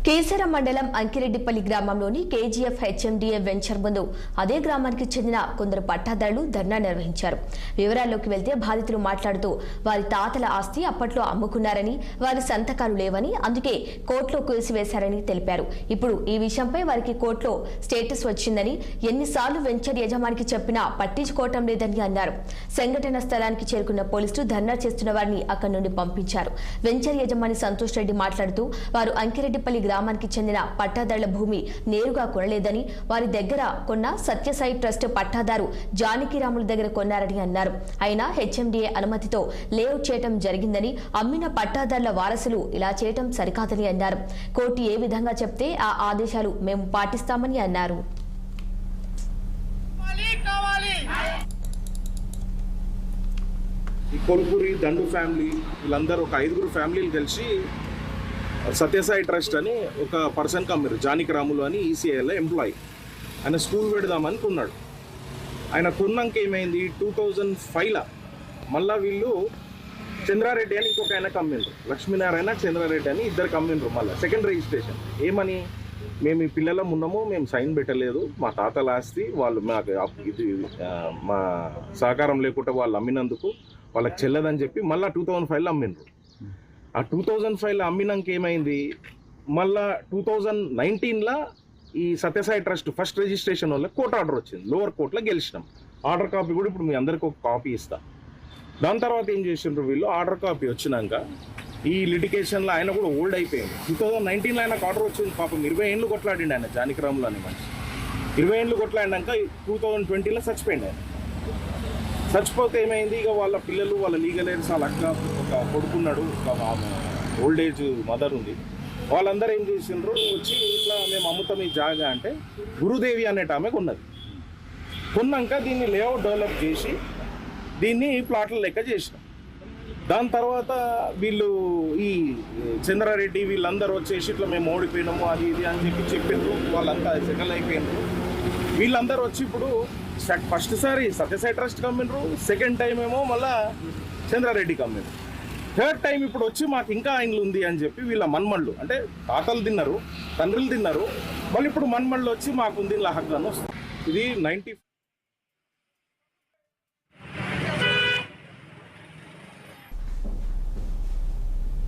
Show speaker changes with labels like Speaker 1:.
Speaker 1: కేసర మండలం అంకిరెడ్డిపల్లి గ్రామంలోని KGF HMDA venture ముందు అదే గ్రామానికి చెందిన కొందరు పట్టాదారులు ధర్నా నిర్వహించారు. వివరాల్లోకి వెళ్తే బాధితులు మాట్లాడుతూ వారి తాతల ఆస్తి అప్పట్లో అమ్ముకున్నారని, వారి సంతకాలు లేవని, అందుకే కోర్టులో కేసివేశారని తెలిపారు. ఇప్పుడు ఈ విషయంపై వారికి కోర్టులో స్టేటస్ వచ్చిందని, ఎన్నిసార్లు వెంచర్ యజమానికి చెప్పినా పట్టించుకోవటం లేదని అన్నారు. సంఘటన స్థలానికి చేరుకున్న పోలీసులు ధర్నా చేస్తున్న వారిని అక్కడి నుండి పంపించారు. వెంచర్ యజమాని సంతోష్ రెడ్డి మాట్లాడుతూ వారు అంకిరెడ్డిపల్లి గ్రామానికి చెందిన పట్టాదారుల భూమి నేరుగా కొనలేదని, వారి దగ్గర కొన్న సత్యసాయి ట్రస్ట్ పట్టాదారు జానకిరాముల దగ్గర కొన్నారని అన్నారు. అయినా హెచ్ఎండిఏ అనుమతితో లేఅవుట్ చేయడం జరిగిందని, అమ్మిన పట్టాదారుల వారసులు ఇలా చేయడం సరికాదని అన్నారు. కోర్టు ఏ విధంగా చెప్తే ఆ ఆదేశాలు మేము పాటిస్తామని అన్నారు.
Speaker 2: ఈ కొల్పూరి దండు ఫ్యామిలీ వీళ్ళందరూ ఒక 5 ఫ్యామిలీలు కలిసి సత్యసాయి ట్రస్ట్ అని ఒక పర్సన్కి అమ్మారు. జానకిరాములు అని ఈసీఐలో ఎంప్లాయీ. ఆయన స్కూల్ పెడదామని కొన్నాడు. ఆయన కొన్నాక ఏమైంది, 2005లో మళ్ళీ వీళ్ళు చంద్రారెడ్డి అని ఇంకొక ఆయనకు అమ్మిండ్రు. లక్ష్మీనారాయణ చంద్రారెడ్డి అని ఇద్దరికి అమ్మిండ్రు. మళ్ళీ సెకండ్ రిజిస్ట్రేషన్ ఏమని, మేము ఈ పిల్లలం ఉన్నాము, మేము సైన్ పెట్టలేదు, మా తాతల ఆస్తి వాళ్ళు మాకు ఇది మా సహకారం లేకుండా వాళ్ళు అమ్మినందుకు వాళ్ళకి చెల్లదని చెప్పి మళ్ళీ 2005లో అమ్మిండ్రు. ఆ 2005లో అమ్మినాక ఏమైంది, మళ్ళా 2019లో ఈ సత్యసాయి ట్రస్ట్ ఫస్ట్ రిజిస్ట్రేషన్ వల్ల కోర్టు ఆర్డర్ వచ్చింది. లోవర్ కోర్టులో గెలిచినాం. ఆర్డర్ కాపీ కూడా ఇప్పుడు మీ అందరికి ఒక కాపీ ఇస్తా. దాని తర్వాత ఏం చేసిండ్రు వీళ్ళు, ఆర్డర్ కాపీ వచ్చినాక ఈ లిటిగేషన్లో ఆయన కూడా ఓల్డ్ అయిపోయింది. 2019లో ఆయనకు ఆర్డర్ వచ్చింది. పాపం 20 ఏళ్ళు కొట్లాడిండి ఆయన, జానకిరాములు అనే మనిషి. 20 ఏళ్ళు కొట్లాడినాక 2020లో చచ్చిపోయింది ఆయన. చచ్చిపోతే ఏమైంది, ఇక వాళ్ళ పిల్లలు, వాళ్ళ లీగల్ ఎయిడ్స్, వాళ్ళ అక్క, ఒక కొడుకున్నాడు, ఒక ఓల్డ్ ఏజ్ మదర్ ఉంది. వాళ్ళందరూ ఏం చేసిండ్రు, వచ్చి ఇట్లా మేము అమ్ముతాం ఈ జాగా అంటే, గురుదేవి అనేట ఆమె కొన్నది. కొన్నాక దీన్ని లేఅవుట్ డెవలప్ చేసి దీన్ని ప్లాట్ల లెక్క చేసినాం. దాని తర్వాత వీళ్ళు ఈ చంద్రారెడ్డి వీళ్ళందరూ వచ్చేసి ఇట్లా మేము ఓడిపోయినాము అది ఇది అని చెప్పిండ్రు. వాళ్ళంతా సెటిల్ అయిపోయినారు. వీళ్ళందరూ వచ్చి ఇప్పుడు ఫస్ట్ సారి సత్యసాయి ట్రస్ట్ కమ్మిండ్రు, సెకండ్ టైం ఏమో మళ్ళా చంద్రారెడ్డికి అమ్మిండ్రు, థర్డ్ టైం ఇప్పుడు వచ్చి మాకు ఇంకా ఆయనలు ఉంది అని చెప్పి వీళ్ళ మన్మళ్ళు, అంటే తాతలు తిన్నారు, తండ్రులు తిన్నారు, మళ్ళీ ఇప్పుడు మన్మళ్ళు వచ్చి మాకు ఉంది హక్కు అని వస్తుంది. ఇది 90